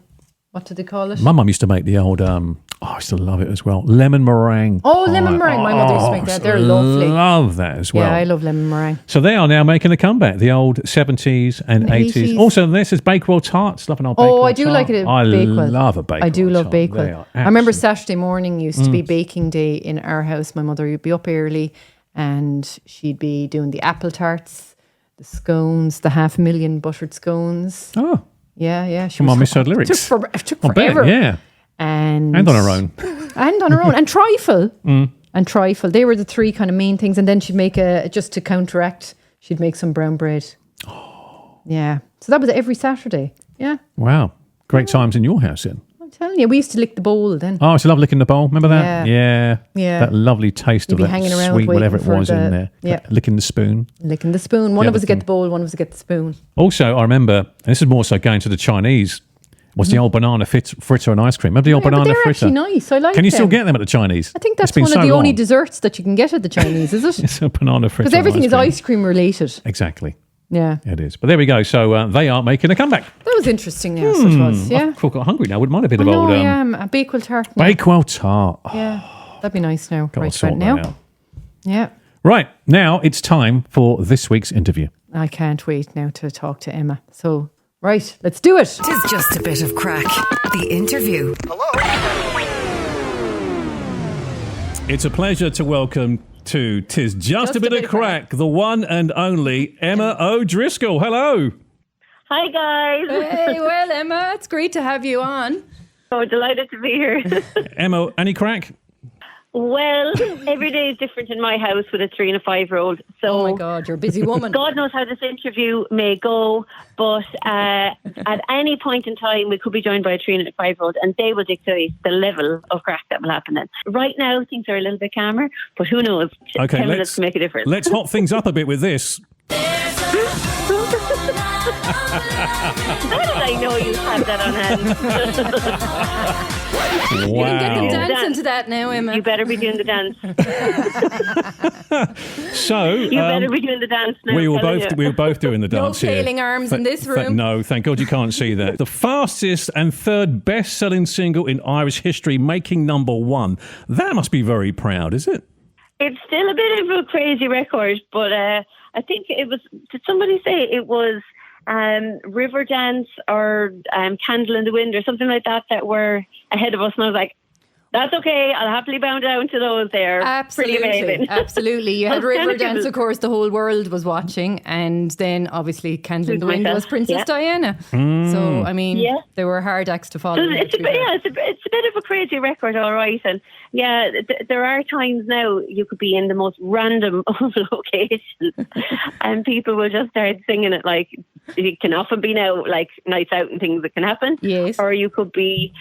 What did they call it? My mum used to make the old, I used to love it as well, lemon meringue. Oh, lemon meringue. My mother used to make that. They're lovely. Love that as well. Yeah, I love lemon meringue. So they are now making a comeback, the old 70s and 80s. 80s. Also, this is Bakewell tarts. Love an old Bakewell Oh, I do tart. like it at I Bakewell. love a Bakewell I do love tart. Bakewell. They are I remember absolute- Saturday morning used to be baking day in our house. My mother would be up early and she'd be doing the apple tarts, the scones, the 500,000 buttered scones. Oh, Yeah. She from was- our Misheard lyrics. It took I bet, forever. yeah. And And on her own. And on her own. And trifle. And trifle. They were the three kind of main things. And then she'd make just to counteract, she'd make some brown bread. Oh. Yeah. So that was every Saturday. Yeah. Wow. Great times in your house then. I'm telling you, we used to lick the bowl then. Oh, I used to love licking the bowl. Remember that? Yeah. That lovely taste You'd of be that hanging around sweet whatever it waiting for was in the- there. yeah. Licking the spoon. Licking the spoon. One The of us other would get thing. the bowl, one of us would get the spoon. Also, I remember, and this is more so going to the Chinese, was the old banana fritter and ice cream. Remember the old Yeah, but banana they're fritter? actually nice. I like Can you still them. get them at the Chinese? I think It's that's been one so of the only long. desserts that you can get at the Chinese, is it? It's a banana fritter. Because everything and is ice cream related. Exactly. Yeah. It is. But there we go. So they are making a comeback. That was interesting, yes, it was. Yeah. I got hungry now. Wouldn't mind a bit I of know, old a Bakewell tart. now. Bakewell tart. Oh, Yeah. That'd be nice now. gotta Right sort about that now. out. Yeah. Right. Now it's time for this week's interview. I can't wait now to talk to Emma. So, right, let's do it. Tis just a bit of crack. The interview. It's a pleasure to welcome to Tis Just a Bit of Crack, the one and only Emma O'Driscoll. Hello. Hi, guys. Hey, well, Emma, it's great to have you on. So delighted to be here. Emma, any crack? Well, every day is different in my house with a 3 and a 5-year-old. So Oh my God, you're a busy woman. God knows how this interview may go, but at any point in time, we could be joined by a 3 and a 5-year-old, and they will dictate the level of crack that will happen then. Right now, things are a little bit calmer, but who knows? Okay, 10 minutes can make a difference. Let's hot things up a bit with this. How did I know you had that on hand? You can get them Wow. dancing to that now, Emma. You better be doing the dance. So You better be doing the dance now. we I'm were telling both you. we were both doing the No dance here. flailing arms in this room. No, thank God you can't see that. The fastest and third best-selling single in Irish history, making #1. That must be very proud, is it? It's still a bit of a crazy record, but I think it was, did somebody say it was River Dance or Candle in the Wind or something like that were ahead of us? And I was like, that's okay, I'll happily bow down to those there. Absolutely, Pretty amazing. absolutely. You had Well, River thank you. Dance, of course, the whole world was watching, and then obviously Candle in the Wind Myself, was Princess yeah. Diana. So, I mean, Yeah. there were hard acts to follow. So it's a bit of a crazy record, all right. And yeah, there are times now you could be in the most random of locations and people will just start singing it. Like, it can often be now like nights out and things that can happen. Yes. Or you could be,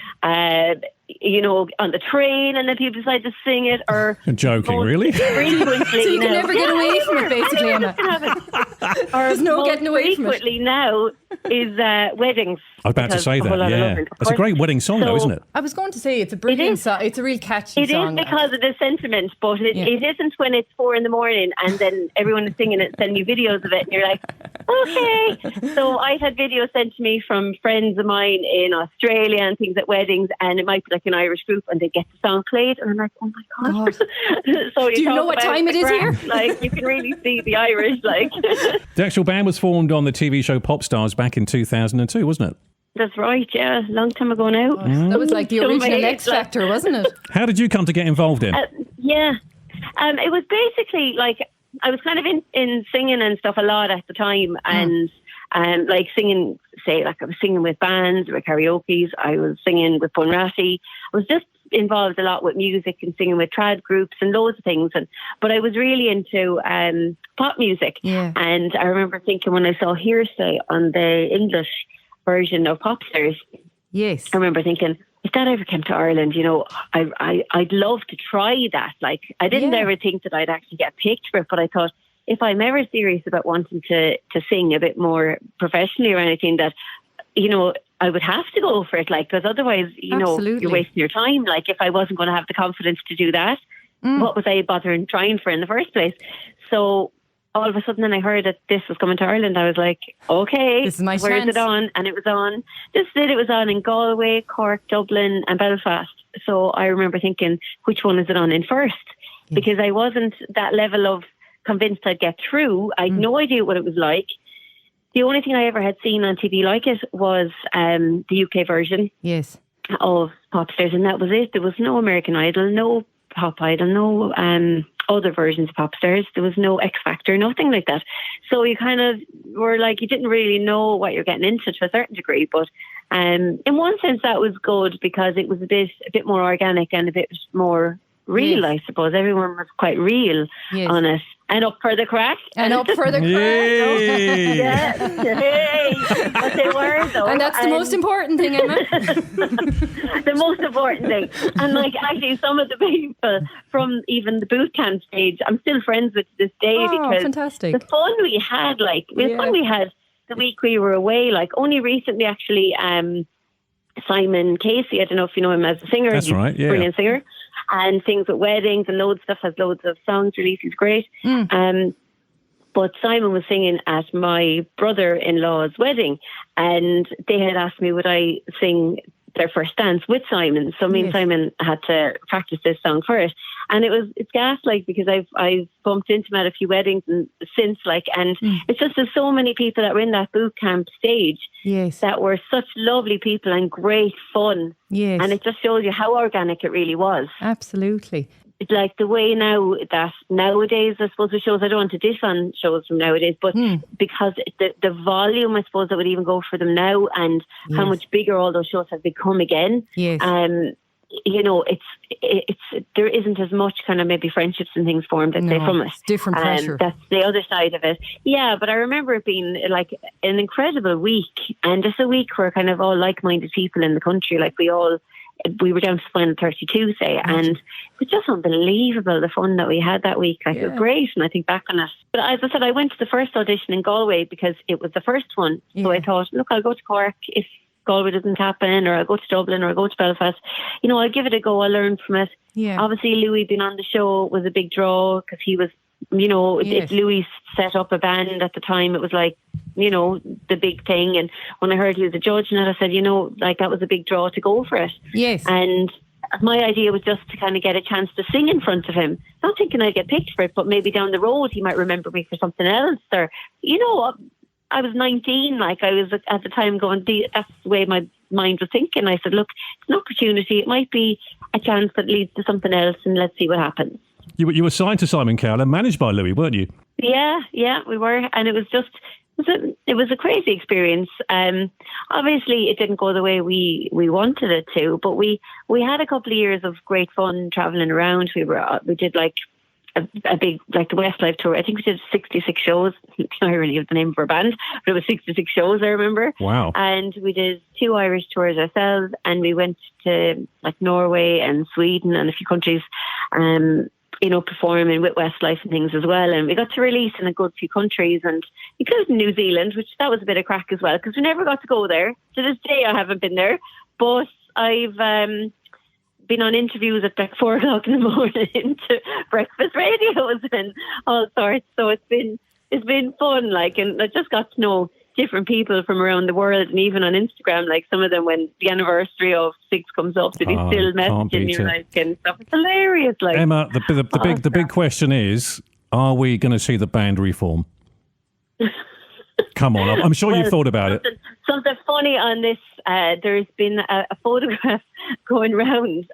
on the train and then people decide to sing it. Or You're joking, most really? frequently So you can now- never get away from it, basically, I Emma. know this can happen. Or There's no most getting away from it. frequently now is weddings. I was about to Because say a whole that, lot of yeah. loving, of It's a course. great wedding song, though, So- isn't it? I was going to say it's a brilliant is. song. It's a real catchy It is song. because of the sentiment, but it isn't when it's 4 a.m. and then everyone is singing it, send you videos of it, and you're like, okay. So I've had videos sent to me from friends of mine in Australia and things at weddings, and it might be like an Irish group, and they get the song played, and I'm like, oh my God. So Do you know talk what about time it the is here? crack, Like, you can really see the Irish, like. The actual band was formed on the TV show Pop Stars back in 2002, wasn't it? That's right, yeah, long time ago now. That was like the So original amazed, X Factor, wasn't it? How did you come to get involved in? Yeah. It was basically like I was kind of in singing and stuff a lot at the time, and like singing, say, like I was singing with bands or karaoke's. I was singing with Bunratty. I was just involved a lot with music and singing with trad groups and loads of things. But I was really into pop music. Yeah. And I remember thinking when I saw Hearsay on the English version of Popstars, Yes. I remember thinking, if that ever came to Ireland, I'd love to try that. Like, I didn't ever think that I'd actually get picked for it, but I thought, if I'm ever serious about wanting to sing a bit more professionally or anything, that, I would have to go for it, like, because otherwise, you know, Absolutely. you're wasting your time. Like, if I wasn't going to have the confidence to do that, what was I bothering trying for in the first place? So all of a sudden, then I heard that this was coming to Ireland. I was like, okay, This is my where's chance. it on? And it was on. It was on in Galway, Cork, Dublin, and Belfast. So I remember thinking, which one is it on in first? Because I wasn't that level of convinced I'd get through. I had no idea what it was like. The only thing I ever had seen on TV like it was the UK version Yes. of Pop Stars, and that was it. There was no American Idol, no Pop Idol, no other versions of Pop Stars. There was no X Factor, nothing like that. So you kind of were like, you didn't really know what you're getting into to a certain degree. But in one sense, that was good because it was a bit more organic and a bit more real, I suppose. Everyone was quite real on it. And up for the crack. And up for the crack. Yay. Yeah. Hey. But they were, though. And that's the most important thing, Emma. The most important thing. And like actually some of the people from even the boot camp stage, I'm still friends with to this day because fantastic. the fun we had, the week we were away, like only recently actually Simon Casey, I don't know if you know him as a singer. That's he's right, yeah. a brilliant singer. And sings at weddings and loads of stuff, has loads of songs released, he's great. But Simon was singing at my brother-in-law's wedding, and they had asked me would I sing their first dance with Simon. So me and Simon had to practice this song first. And it's gas, like, because I've bumped into him at a few weddings and since, like, and it's just there's so many people that were in that boot camp stage that were such lovely people and great fun. Yes. And it just shows you how organic it really was. Absolutely. It's like the way now that nowadays, I suppose, with shows, I don't want to dish on shows from nowadays, but because the volume, I suppose, that would even go for them now and how much bigger all those shows have become again. Yes. You know, it's there isn't as much kind of maybe friendships and things formed, let's say, from it. It's different pressure. That's the other side of it. Yeah, but I remember it being like an incredible week, and just a week where kind of all like-minded people in the country, like we were down to final 32, say, and it was just unbelievable the fun that we had that week. Like, it was great, and I think back on it. But as I said, I went to the first audition in Galway because it was the first one. So I thought, look, I'll go to Cork if Galway doesn't happen, or I'll go to Dublin, or I'll go to Belfast. You know, I'll give it a go. I'll learn from it. Yeah. Obviously, Louis being on the show was a big draw because he was, you know, if Louis set up a band at the time, it was like, you know, the big thing. And when I heard he was a judge, and I said, you know, like that was a big draw to go for it. Yes. And my idea was just to kind of get a chance to sing in front of him. Not thinking I'd get picked for it, but maybe down the road he might remember me for something else. Or, you know, I was 19, like I was at the time going, that's the way my mind was thinking. I said, look, it's an opportunity. It might be a chance that leads to something else, and let's see what happens. You were signed to Simon Cowell and managed by Louis, weren't you? Yeah, we were. And it was just, it was a crazy experience. Obviously, it didn't go the way we wanted it to, but we had a couple of years of great fun travelling around. We did like a big, like the Westlife tour. I think we did 66 shows. I really have the name for a band, but it was 66 shows, I remember. Wow. And we did 2 Irish tours ourselves, and we went to like Norway and Sweden and a few countries, you know, performing with Westlife and things as well. And we got to release in a good few countries, and including New Zealand, which that was a bit of crack as well, because we never got to go there. To this day, I haven't been there, but I've been on interviews at like 4 o'clock in the morning to breakfast radios and all sorts. So it's been fun, like, and I just got to know different people from around the world, and even on Instagram, like some of them, when the anniversary of 6 comes up, that he's still messaging you, like, and stuff. It's hilarious, like. Emma, the big question is, are we going to see the band reform? Come on, I'm sure you've thought about it. Something funny on this, there's been a photograph going around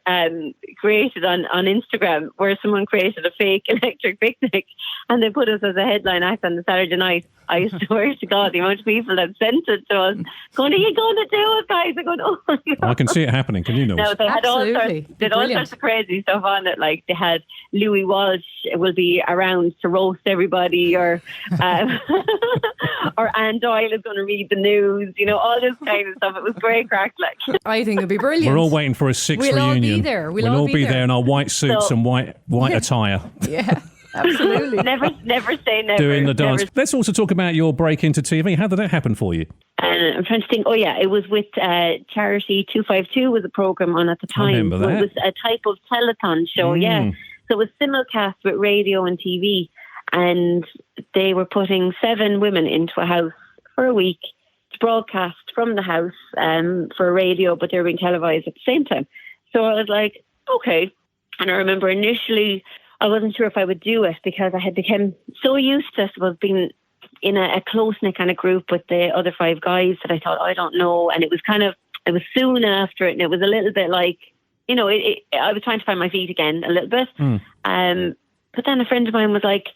created on Instagram where someone created a fake electric picnic, and they put us as a headline act on the Saturday night. I swear to God, the amount of people that sent it to us going, are you going to do it, guys? I'm going, oh my God. I can see it happening. Can you know? No, they had all sorts of crazy stuff on it. Like they had Louis Walsh will be around to roast everybody, or or Anne Doyle is going to read the news. You know, all this kind of stuff. It was great crack. Like, I think it'll be brilliant. We're all waiting for a 6th reunion. We'll all be there. We'll all be there in our white suits and white attire. Yeah. Absolutely. never say never. Doing the dance. Never. Let's also talk about your break into TV. How did that happen for you? I'm trying to think. Oh yeah, it was with Charity 252 was a program on at the time. I remember that. It was a type of telethon show. Yeah, so it was simulcast with radio and TV, and they were putting 7 women into a house for a week to broadcast from the house for radio, but they were being televised at the same time. So I was like, okay. And I remember initially I wasn't sure if I would do it because I had become so used to, I suppose, being in a close-knit kind of group with the other 5 guys that I thought, I don't know. And it was soon after it, and it was a little bit like, I was trying to find my feet again a little bit. But then a friend of mine was like,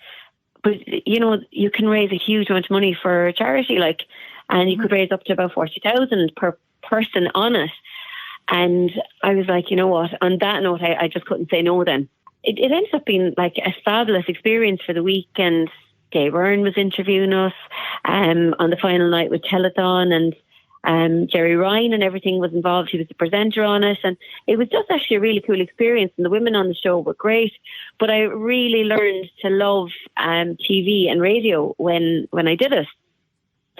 but, you can raise a huge amount of money for charity, like, and you could raise up to about 40,000 per person on it. And I was like, you know what? On that note, I just couldn't say no then. It ended up being like a fabulous experience for the weekend. Dave Byrne was interviewing us on the final night with Telethon, and Jerry Ryan and everything was involved. He was the presenter on it, and it was just actually a really cool experience, and the women on the show were great. But I really learned to love TV and radio when I did it,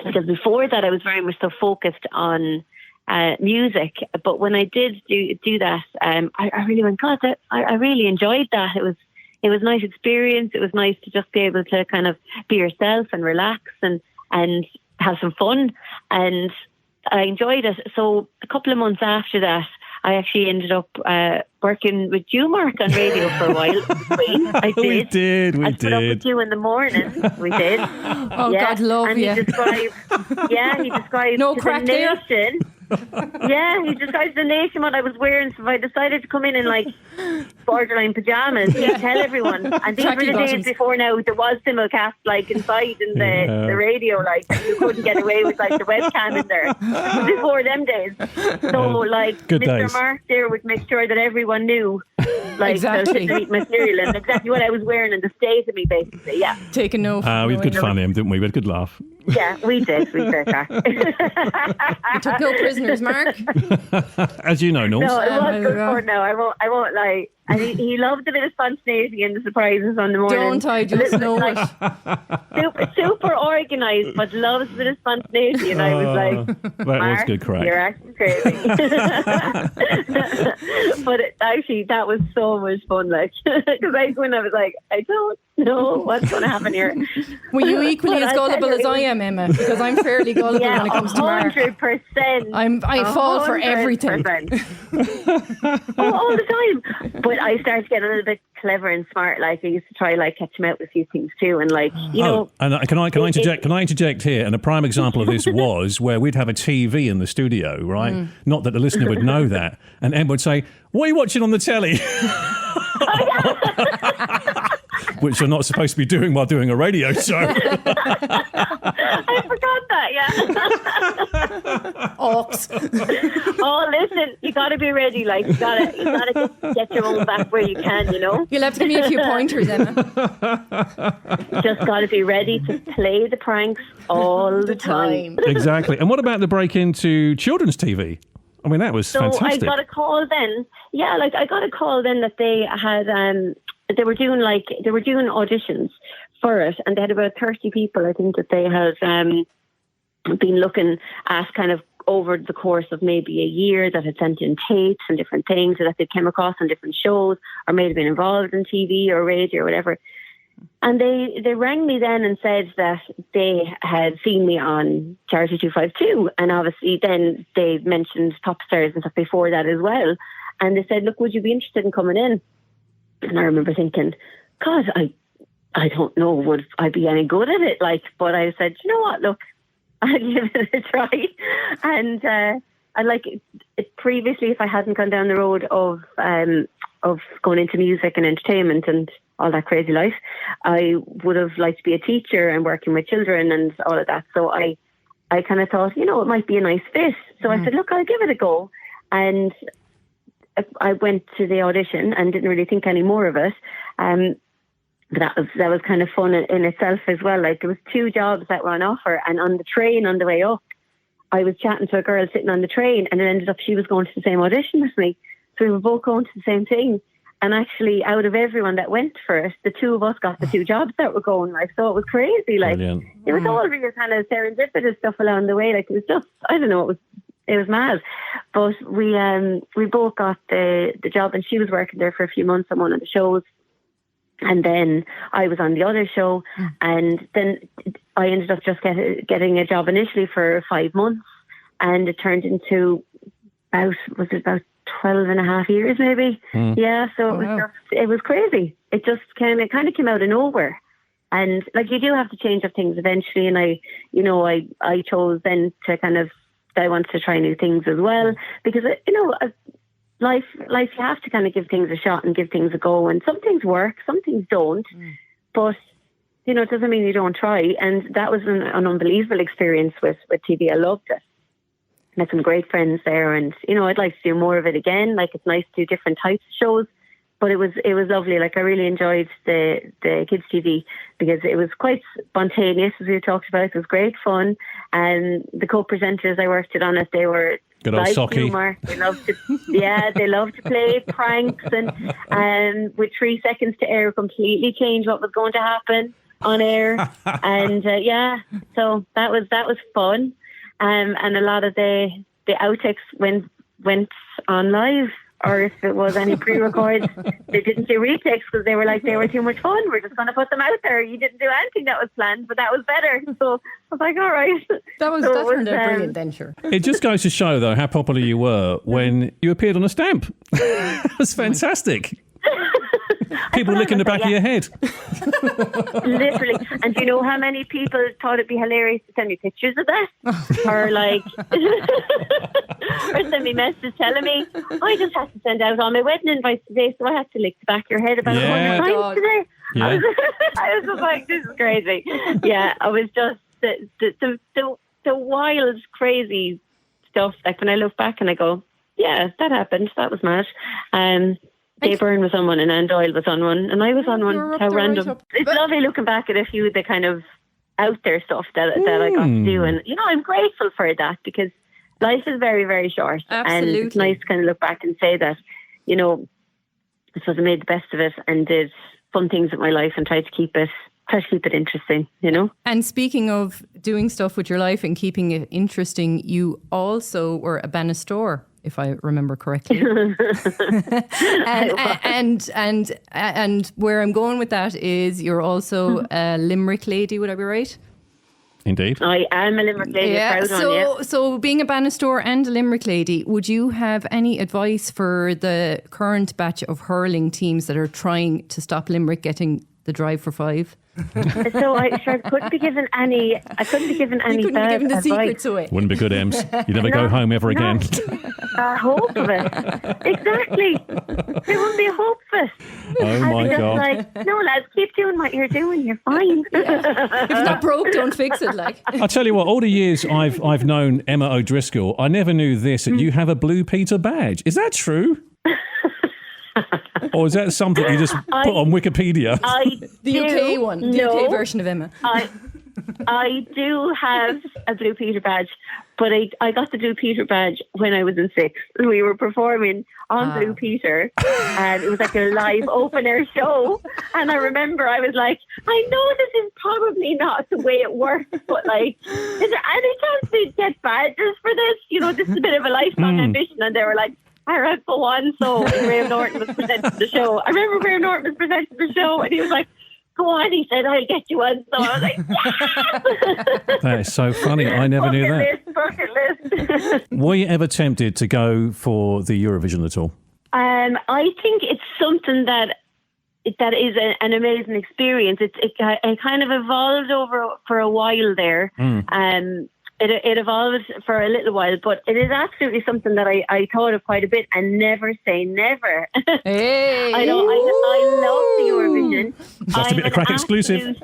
because before that I was very much so focused on music. But when I did do that, I really went, God, I really enjoyed that. It was a nice experience. It was nice to just be able to kind of be yourself and relax and have some fun. And I enjoyed it. So a couple of months after that, I actually ended up working with you, Mark, on radio for a while. I did. We I put up with you in the morning. We did. Oh, God, love and you. He described No to crack the there. nation. Yeah, he described the nation what I was wearing. So if I decided to come in like borderline pajamas, he'd tell everyone. And these were the days before now there was simulcast like inside in the radio, like you couldn't get away with like the webcam in there. It was before them days. So like Good Mr. days. Mark there would make sure that everyone knew like Exactly. the material and exactly what I was wearing and the state of me basically. Yeah. Take a note. We had good fun, didn't we? We had a good laugh. Yeah, we did. We did. You took no prisoners, Mark. As you know, Nules. No, it was good fun. No, I won't lie. And he loved a bit of spontaneity and the surprises on the morning. Don't I just know it? Super organised, but loves a bit of spontaneity. And I was like, That Mark, was good crack. You're acting crazy. But actually, that was so much fun. Like, because I was like, I don't know what's going to happen here. Were you equally But as I gullible tell you, as I am, Emma? Because I'm fairly gullible Yeah, when it comes to Mark. 100%. I fall for everything. 100%. All the time. But I started to get a little bit clever and smart. Like I used to try like catch him out with a few things too, and like and can I interject? Can I interject here? And a prime example of this was where we'd have a TV in the studio, right? Not that the listener would know that, and Em would say, "What are you watching on the telly?" Which you're not supposed to be doing while doing a radio show. I forgot that. Yeah. Oh, listen, you got to be ready. Like you gotta get your own back where you can. You'll have to give me a few pointers, Emma. Just got to be ready to play the pranks all the time. Exactly. And what about the break into children's TV? I mean, that was fantastic. I got a call then. Yeah, like I got a call then that they had they were doing auditions for it, and they had about 30 people, I think, that they had been looking at kind of over the course of maybe a year, that had sent in tapes and different things that they came across on different shows, or may have been involved in TV or radio or whatever. And they rang me then and said that they had seen me on Charity 252, and obviously then they mentioned Top Stars and stuff before that as well. And they said, look, would you be interested in coming in? And I remember thinking, God, I don't know, would I be any good at it? Like, but I said, you know what, look, I'll give it a try. And I like it previously, if I hadn't gone down the road of going into music and entertainment and all that crazy life, I would have liked to be a teacher and working with children and all of that. So I kind of thought, it might be a nice fit. So I said, look, I'll give it a go. And I went to the audition and didn't really think any more of it. But that was kind of fun in itself as well. Like there was 2 jobs that were on offer, and on the train on the way up, I was chatting to a girl sitting on the train, and it ended up she was going to the same audition as me. So we were both going to the same thing. And actually, out of everyone that went for it, the two of us got the 2 jobs that were going. Like, so it was crazy. Like, Brilliant. it was all real kind of serendipitous stuff along the way. Like, it was just, I don't know, it was mad. But we both got the job, and she was working there for a few months on one of the shows. And then I was on the other show, and then I ended up just getting a job initially for 5 months, and it turned into about 12 and a half years maybe. Yeah, so it was crazy. It just kind of came out of nowhere. And like, you do have to change up things eventually, and I chose then to kind of, I wanted to try new things as well, because life, you have to kind of give things a shot and give things a go. And some things work, some things don't. But, it doesn't mean you don't try. And that was an unbelievable experience with TV. I loved it. Met some great friends there. And, I'd like to do more of it again. Like, it's nice to do different types of shows. But it was lovely. Like, I really enjoyed the kids' TV because it was quite spontaneous, as we talked about. It was great fun. And the co-presenters I worked with on it, they were good old Socky. Humor. They loved to, they loved to play pranks, and with 3 seconds to air, completely change what was going to happen on air. And so that was fun. And a lot of the outtakes went on live. Or if it was any pre-records, they didn't do retakes because they were like, they were too much fun. We're just going to put them out there. You didn't do anything that was planned, but that was better. So I was like, all right. That turned out brilliant then, sure. It just goes to show, though, how popular you were when you appeared on a stamp. It was fantastic. People licking the back of your head. Literally. And do you know how many people thought it'd be hilarious to send me pictures of that? Or like, or send me messages telling me, I just had to send out all my wedding invites today, so I had to lick the back of your head about 100 times today. Yeah. I was just like, this is crazy. Yeah, I was just the wild, crazy stuff. Like, when I look back and I go, yeah, that happened. That was mad. Dave Byrne was on one and Anne Doyle was on one and I was on one. How random. It's lovely looking back at a few of the kind of out there stuff that I got to do. And, I'm grateful for that because life is very, very short. Absolutely. And it's nice to kind of look back and say that, I suppose I made the best of it and did fun things with my life and tried to keep it interesting, And speaking of doing stuff with your life and keeping it interesting, you also were a Banastor, if I remember correctly. and where I'm going with that is you're also a Limerick lady, would I be right? Indeed. I am a Limerick lady, proud one, So being a Banastor and a Limerick lady, would you have any advice for the current batch of hurling teams that are trying to stop Limerick getting the drive for 5? So I couldn't be given any. You couldn't be given the advice. secrets away. Wouldn't be good, Ems. You'd never go home ever again. A hope of it. Exactly. There wouldn't be a hope of it. Oh my God. Like, no, lads, keep doing what you're doing. You're fine. If it's not broke, don't fix it. Like, I'll tell you what, all the years I've known Emma O'Driscoll, I never knew this, that you have a Blue Peter badge. Is that true? Or is that something you just put on Wikipedia? the UK one, the UK version of Emma. I do have a Blue Peter badge, but I got the Blue Peter badge when I was in 6th. We were performing on Blue Peter, and it was like a live open air show. And I remember I was like, I know this is probably not the way it works, but like, is there any chance we'd get badges for this? This is a bit of a lifelong ambition. And they were like, all right, go on. So Graham Norton was presenting the show. I remember Graham Norton was presenting the show, and he was like, go on, he said, I'll get you one. So I was like, yeah! That is so funny. I never knew that. Bucket list. Were you ever tempted to go for the Eurovision at all? I think it's something that is an amazing experience. It kind of evolved for a while there. It evolved for a little while, but it is absolutely something that I thought of quite a bit, and never say never. Hey. I love the Eurovision. That's a bit of Craic exclusive.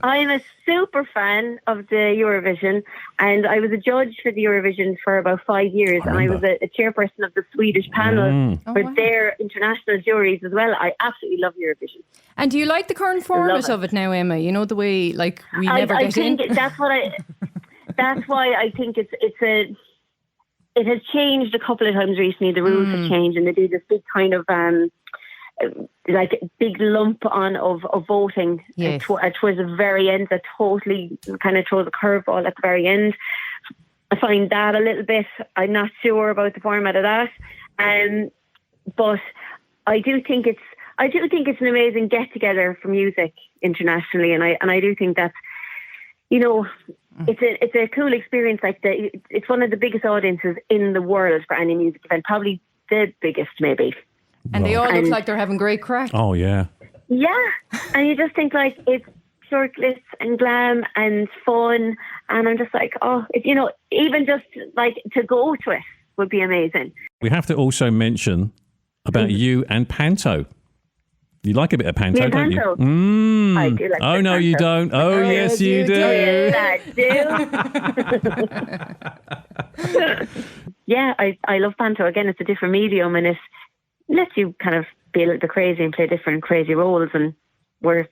I'm a super fan of the Eurovision, and I was a judge for the Eurovision for about 5 years, and I was a chairperson of the Swedish panel for their international juries as well. I absolutely love Eurovision. And do you like the current format of it now, Emma? The way like we never get in. That's why I think it has changed a couple of times recently. The rules have changed, and they do this big kind of like big lump on of voting Yes. towards the very end that totally kind of throws a curveball at the very end. I find that a little bit, I'm not sure about the format of that. But I do think it's an amazing get together for music internationally, and I do think that, you know, it's a cool experience. Like it's one of the biggest audiences in the world for any music event, probably the biggest maybe. And they all look like they're having great crack. Oh, yeah. Yeah, and you just think like it's pure glitz and glam and fun, and I'm just like, oh, you know, even just like to go to it would be amazing. We have to also mention about you and Panto. You like a bit of Panto, Me and don't Panto? you? I do like a Oh, bit no, of you Panto. don't. Oh, yes, you do. Yes, I do. Yeah, I love Panto. Again, it's a different medium, and it lets you kind of be a little bit crazy and play different crazy roles and wear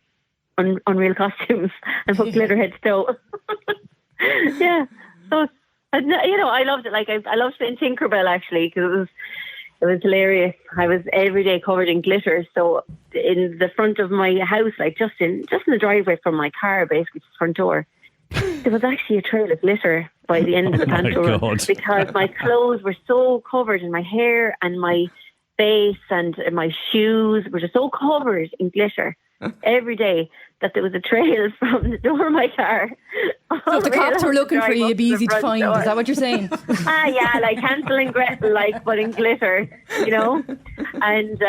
unreal costumes and put glitter heads though. Yeah, so you know, I loved it. Like I loved playing Tinkerbell actually, because it was hilarious. I was every day covered in glitter. So in the front of my house, like just in the driveway from my car, basically the front door, there was actually a trail of glitter by the end of the Panto run, because my clothes were so covered, and my hair and my face and my shoes were just so covered in glitter every day that there was a trail from the door of my car. So if the cops were looking for you, it'd be easy to find. Door. Is that what you're saying? Yeah, like Hansel and Gretel, like, but in glitter, you know? And,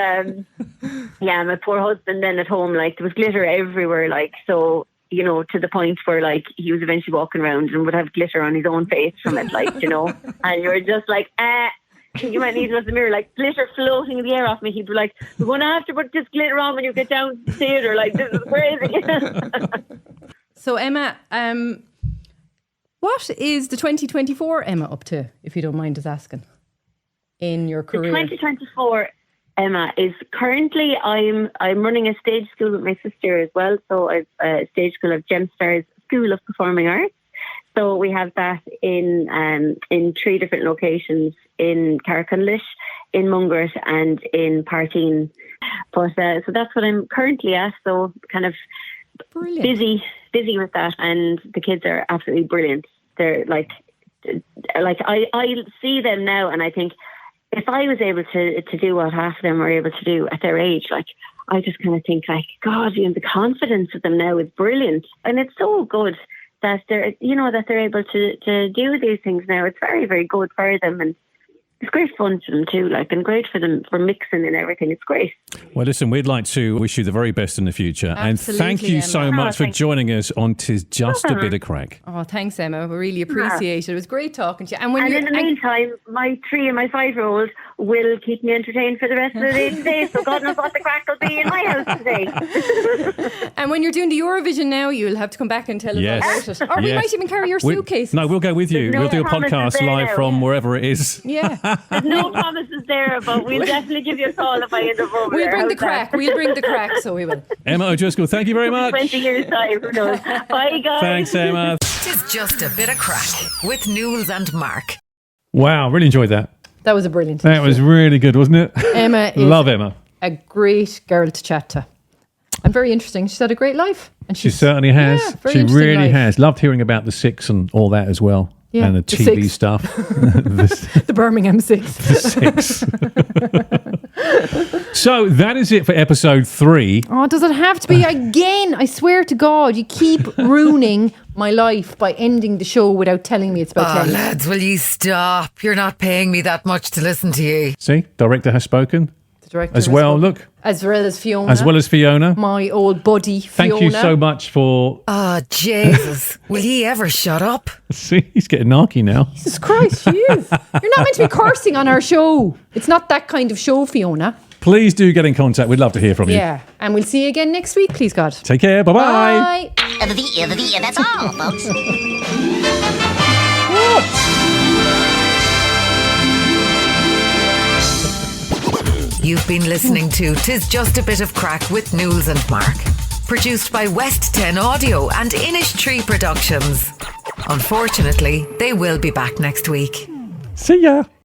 yeah, my poor husband then at home, like, there was glitter everywhere, like, so, you know, to the point where, like, he was eventually walking around and would have glitter on his own face from it, like, you know? And you were just like, you might need to look in the mirror, like glitter floating in the air off me. He'd be like, we're going to have to put this glitter on when you get down to the theatre. Like, this is crazy. So, Emma, what is the 2024 Emma up to, if you don't mind us asking, in your career? The 2024 Emma is currently, I'm running a stage school with my sister as well. So I've a stage school of Gemstars School of Performing Arts. So we have that in 3 different locations, in Craic, in Mungret and in Partine. But so that's what I'm currently at. So kind of Brilliant. busy with that, and the kids are absolutely brilliant. They're like I see them now, and I think if I was able to do what half of them are able to do at their age, like I just kind of think like, God, you know, the confidence of them now is brilliant, and it's so good that they're able to do these things now. It's very, very good for them, and it's great fun for them too, like, and great for them for mixing and everything. It's great. Well, listen, we'd like to wish you the very best in the future. Absolutely, and thank you Emma. so much for joining us on 'Tis Just a Bit of Craic. Oh, thanks, Emma. We really appreciate it. It was great talking to you. And in the meantime, my 3 and my 5-year-old will keep me entertained for the rest of the day today, so God knows what the crack will be in my house today. And when you're doing the Eurovision now, you'll have to come back and tell us about it. Or we might even carry your suitcase. No, we'll go with you. No we'll do a promises podcast there live now. from wherever it is. Yeah. There's no promises there, but we'll definitely give you a call if I end up over We'll there. bring the How's that? crack. We'll bring the crack, so we will. Emma O'Driscoll, thank you very much. 20 years time, who knows? Bye, guys. Thanks, Emma. Tis just a bit of crack with Nules and Mark. Wow, really enjoyed that. That was a brilliant That was really good, wasn't it? Emma is Love Emma. a great girl to chat to. And very interesting. She's had a great life. And She certainly has. Yeah, very She interesting really life. has. Loved hearing about the Six and all that as well. Yeah, and the the TV Six. stuff. The Birmingham Six. Six. So that is it for episode 3. Oh, does it have to be again? I swear to God, you keep ruining my life by ending the show without telling me it's about Oh, tennis. lads, will you stop? You're not paying me that much to listen to you. See, director has spoken. The director As has well, spoken. look. As well as Fiona. As well as Fiona. my old buddy Fiona. Thank you so much for... Oh, Jesus. Will he ever shut up? See, he's getting narky now. Jesus Christ, she is. You're not meant to be cursing on our show. It's not that kind of show, Fiona. Please do get in contact. We'd love to hear from you. Yeah. And we'll see you again next week, please God. Take care. Bye-bye. Bye. That's all, folks. You've been listening to 'Tis Just a Bit of Crack with Nules and Mark. Produced by West 10 Audio and Innistree Productions. Unfortunately, they will be back next week. See ya.